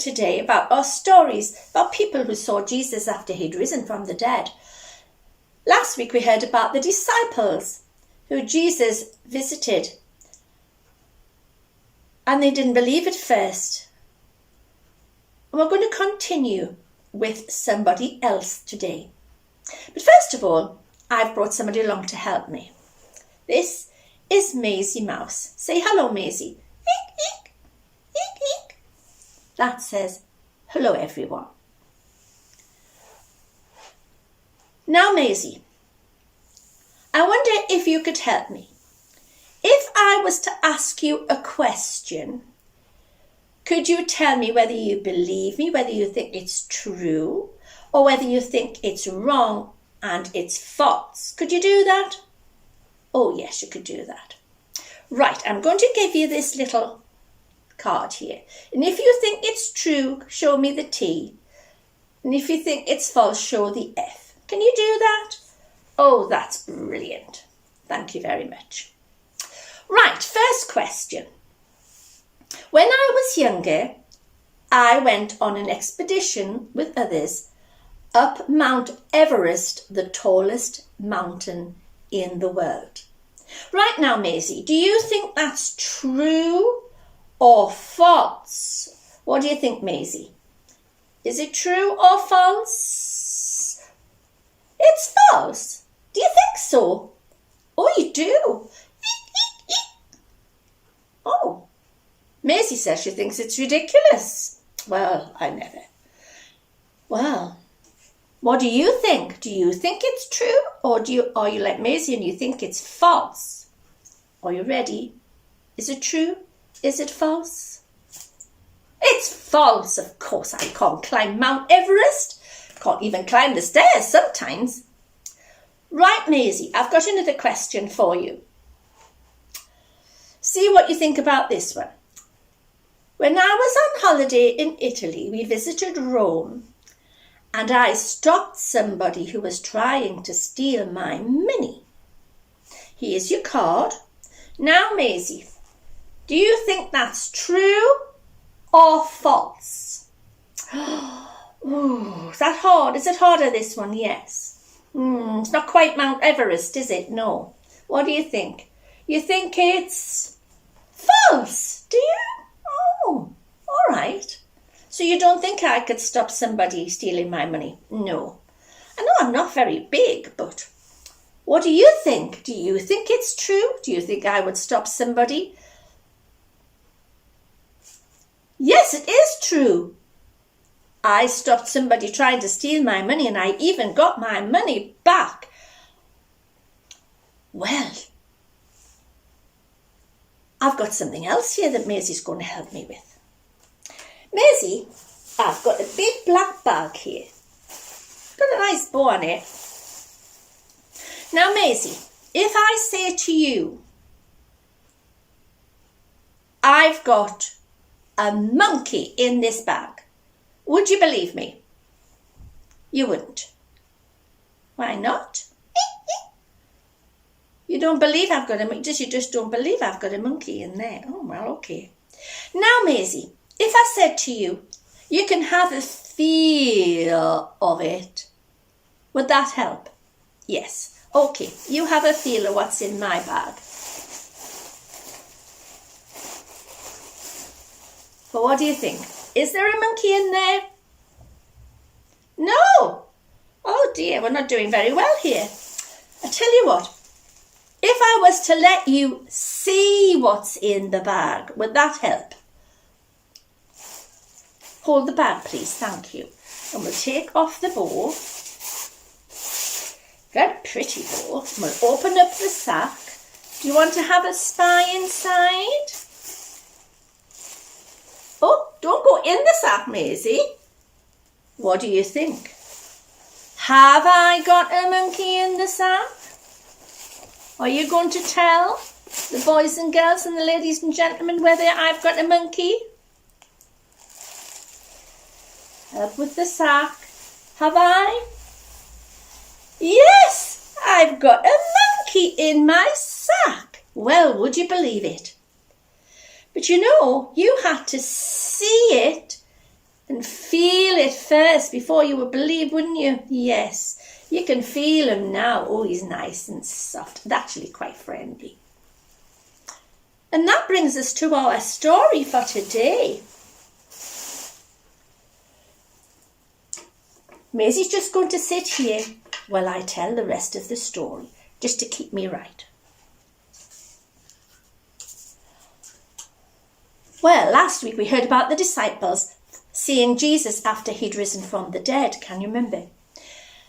today about our stories about people who saw Jesus after he'd risen from the dead. Last week we heard about the disciples who Jesus visited, and they didn't believe at first. And we're going to continue with somebody else today. But first of all, I've brought somebody along to help me. This is Maisie Mouse. Say hello, Maisie. Eek, eek, eek, eek. That says hello, everyone. Now, Maisie, I wonder if you could help me. If I was to ask you a question, could you tell me whether you believe me, whether you think it's true, or whether you think it's wrong and it's false? Could you do that? Oh, yes, you could do that. Right, I'm going to give you this little card here. And if you think it's true, show me the T. And if you think it's false, show the F. Can you do that? Oh, that's brilliant. Thank you very much. Right, first question. When I was younger, I went on an expedition with others up Mount Everest, the tallest mountain in the world. Right now, Maisie, do you think that's true or false? What do you think, Maisie? Is it true or false? It's false. Do you think so? Oh, you do? Oh, Maisie says she thinks it's ridiculous. Well, I never. Well, what do you think? Do you think it's true, or are you like Maisie and you think it's false? Are you ready? Is it true? Is it false? It's false, of course. I can't climb Mount Everest. Can't even climb the stairs sometimes. Right, Maisie, I've got another question for you. See what you think about this one. When I was on holiday in Italy, we visited Rome, and I stopped somebody who was trying to steal my money. Here's your card. Now, Maisie, do you think that's true or false? Oh, is that hard? Is it harder, this one? Yes. It's not quite Mount Everest, is it? No. What do you think? You think it's false, do you? Oh, all right. So you don't think I could stop somebody stealing my money? No. I know I'm not very big, but what do you think? Do you think it's true? Do you think I would stop somebody? Yes, it is true. I stopped somebody trying to steal my money, and I even got my money back. Well, I've got something else here that Maisie's going to help me with. Maisie, I've got a big black bag here. Got a nice bow on it. Now, Maisie, if I say to you, I've got a monkey in this bag, would you believe me? You wouldn't. Why not? You don't believe I've got a monkey. You just don't believe I've got a monkey in there. Oh, well, okay. Now, Maisie, if I said to you, you can have a feel of it, would that help? Yes. Okay, you have a feel of what's in my bag. But what do you think? Is there a monkey in there? No. Oh dear, we're not doing very well here. I tell you what, if I was to let you see what's in the bag, would that help? Hold the bag, please, thank you. And we'll take off the bow. Very pretty bow. And we'll open up the sack. Do you want to have a spy inside? Oh, don't go in the sack, Maisie. What do you think? Have I got a monkey in the sack? Are you going to tell the boys and girls and the ladies and gentlemen whether I've got a monkey? Up with the sack. Have I? Yes, I've got a monkey in my sack. Well, would you believe it? But you know, you had to see it and feel it first before you would believe, wouldn't you? Yes, you can feel him now. Oh, he's nice and soft and actually quite friendly. And that brings us to our story for today. Maisie's just going to sit here while I tell the rest of the story, just to keep me right. Well, last week we heard about the disciples seeing Jesus after he'd risen from the dead. Can you remember?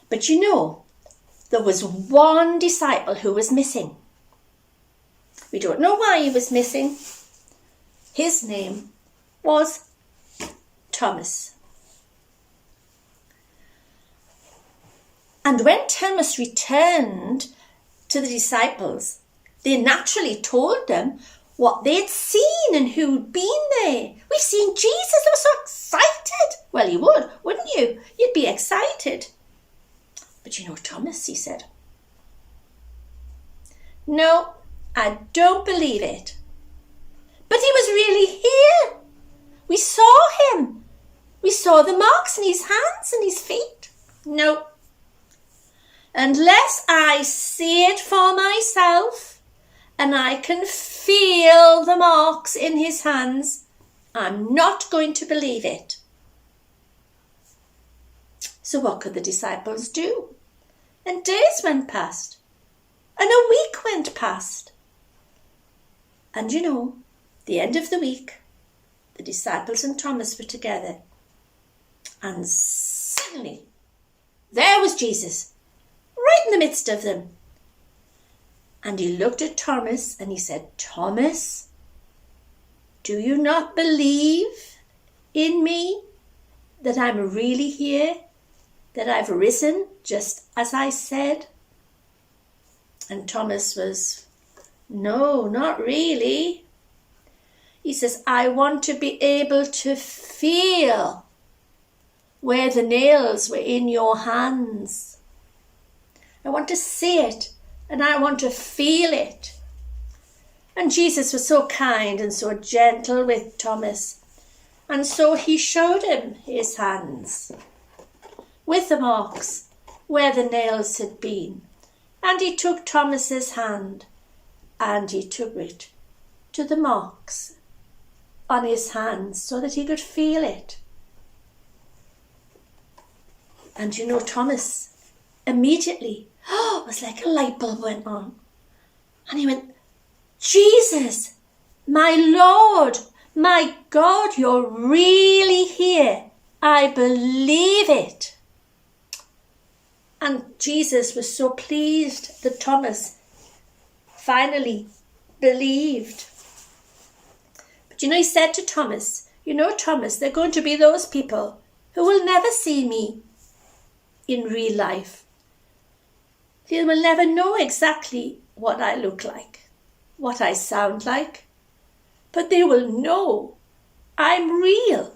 But you know, there was one disciple who was missing. We don't know why he was missing. His name was Thomas. And when Thomas returned to the disciples, they naturally told them what they'd seen and who'd been there. We've seen Jesus. They were so excited. Well, you would, wouldn't you? You'd be excited. But you know, Thomas, he said, no, I don't believe it. But he was really here. We saw him. We saw the marks in his hands and his feet. No. Unless I see it for myself and I can feel the marks in his hands, I'm not going to believe it. So what could the disciples do? And days went past, and a week went past. And you know, the end of the week, the disciples and Thomas were together. And suddenly, there was Jesus, right in the midst of them. And he looked at Thomas and he said, Thomas, do you not believe in me, that I'm really here, that I've risen just as I said? And Thomas was, no, not really. He says, I want to be able to feel where the nails were in your hands. I want to see it and I want to feel it. And Jesus was so kind and so gentle with Thomas. And so he showed him his hands with the marks where the nails had been. And he took Thomas's hand and he took it to the marks on his hands so that he could feel it. And you know, Thomas immediately, it was like a light bulb went on. And he went, Jesus, my Lord, my God, you're really here. I believe it. And Jesus was so pleased that Thomas finally believed. But you know, he said to Thomas, you know, Thomas, they're going to be those people who will never see me in real life. They will never know exactly what I look like, what I sound like, but they will know I'm real.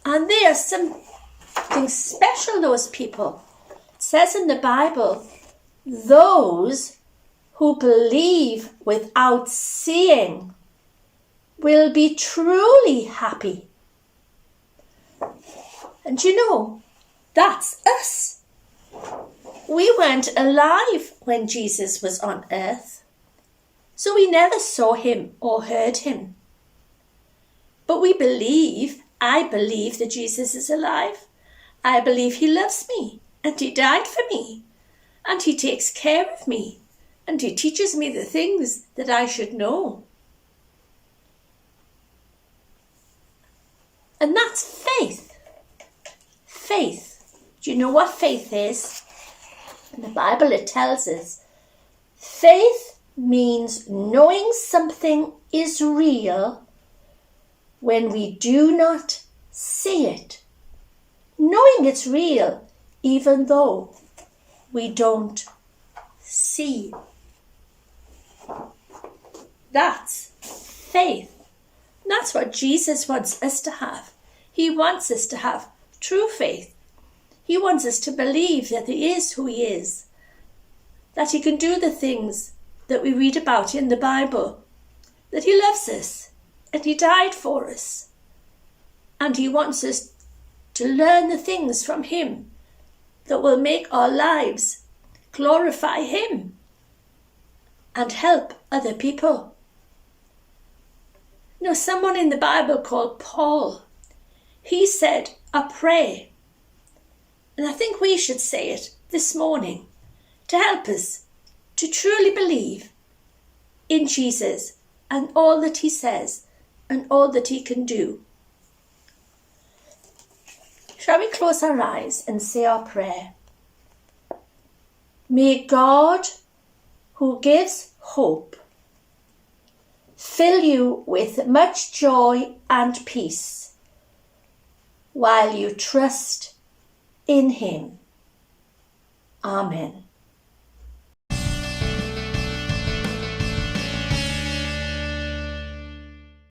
And they are something special, those people. It says in the Bible, those who believe without seeing will be truly happy. And you know, that's us. We weren't alive when Jesus was on earth, so we never saw him or heard him. But we believe, I believe that Jesus is alive. I believe he loves me and he died for me and he takes care of me and he teaches me the things that I should know. And that's faith. Faith. Do you know what faith is? In the Bible it tells us faith means knowing something is real when we do not see it. Knowing it's real even though we don't see. That's faith. That's what Jesus wants us to have. He wants us to have true faith. He wants us to believe that he is who he is, that he can do the things that we read about in the Bible, that he loves us and he died for us, And he wants us to learn the things from him that will make our lives glorify him and help other people. You know, someone in the Bible called Paul, he said a prayer, and I think we should say it this morning to help us to truly believe in Jesus and all that he says and all that he can do. Shall we close our eyes and say our prayer? May God, who gives hope, fill you with much joy and peace while you trust in him. Amen.